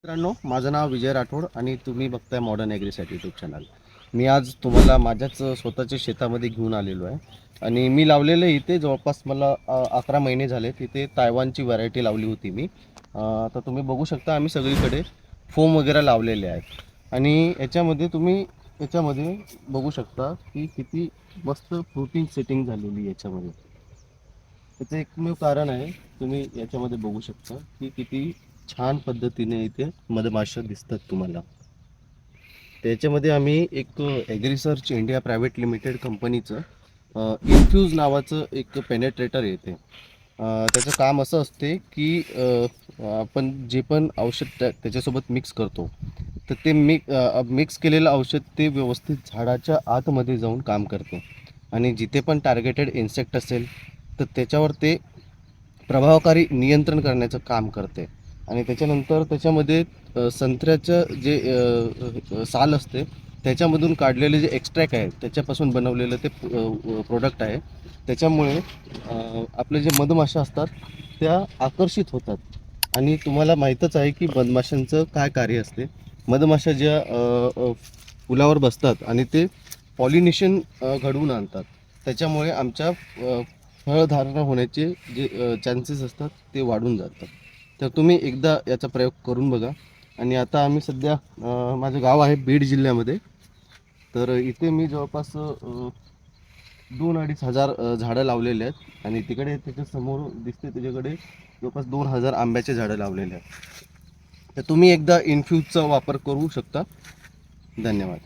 मित्रांनो, माझं नाव विजय राठोड आणि तुम्ही बघताय मॉडर्न ॲग्रीसाठी यूट्यूब चॅनल. मी आज तुम्हाला माझ्याच स्वतःच्या शेतामध्ये घेऊन आलेलो आहे आणि मी लावलेलं इथे जवळपास मला 11 महिने झाले. तिथे तायवानची व्हरायटी लावली होती मी. तर तुम्ही बघू शकता आम्ही सगळीकडे फोम वगैरे लावलेले आहेत आणि याच्यामध्ये बघू शकता की किती मस्त फ्रुटिंग सेटिंग झालेली याच्यामध्ये. त्याचं एकमेव कारण आहे, तुम्ही याच्यामध्ये बघू शकता की किती छान पद्धतीने इथे मधमाशा दिसतात तुम्हाला. त्याच्यामध्ये आम्ही एक ॲग्रिसर्च इंडिया प्रायव्हेट लिमिटेड कंपनीचं इन्फ्यूज नावाचं एक पेनेट्रेटर येते. त्याचं काम असं असते की आपण जे पण औषध त्याच्यासोबत मिक्स करतो, तर ते मिक्स केलेलं औषध ते व्यवस्थित झाडाच्या आतमध्ये जाऊन काम करते आणि जिथे पण टार्गेटेड इन्सेक्ट असेल तर त्याच्यावर ते प्रभावकारी नियंत्रण करण्याचं काम करते. आणि त्याच्यानंतर त्याच्यामध्ये संत्र्याचं जे साल असते त्याच्यामधून काढलेले जे एक्स्ट्रॅक्ट आहे त्याच्यापासून बनवलेलं ते प्रोडक्ट आहे. त्याच्यामुळे आपले जे मधमाशा असतात त्या आकर्षित होतात आणि तुम्हाला माहीतच आहे की मधमाशांचं काय कार्य असते. मधमाशा ज्या फुलावर बसतात आणि ते पॉलिनेशन घडवून आणतात, त्याच्यामुळे आमच्या फळधारणा होण्याचे जे चान्सेस असतात ते वाढून जातात. तर तुम्ही एकदा याचा प्रयोग करून बघा. आणि आता आम्ही सध्या माझं गाव आहे बीड जिल्ह्यामध्ये, तर इथे मी जवळपास 2-2.5 हजार झाडं लावलेले आहेत आणि तिकडे त्याच्या समोर दिसते त्याच्याकडे जवळपास 2,000 आंब्याचे झाडं लावलेले आहेत. तर तुम्ही एकदा इन्फ्यूजचा वापर करू शकता. धन्यवाद.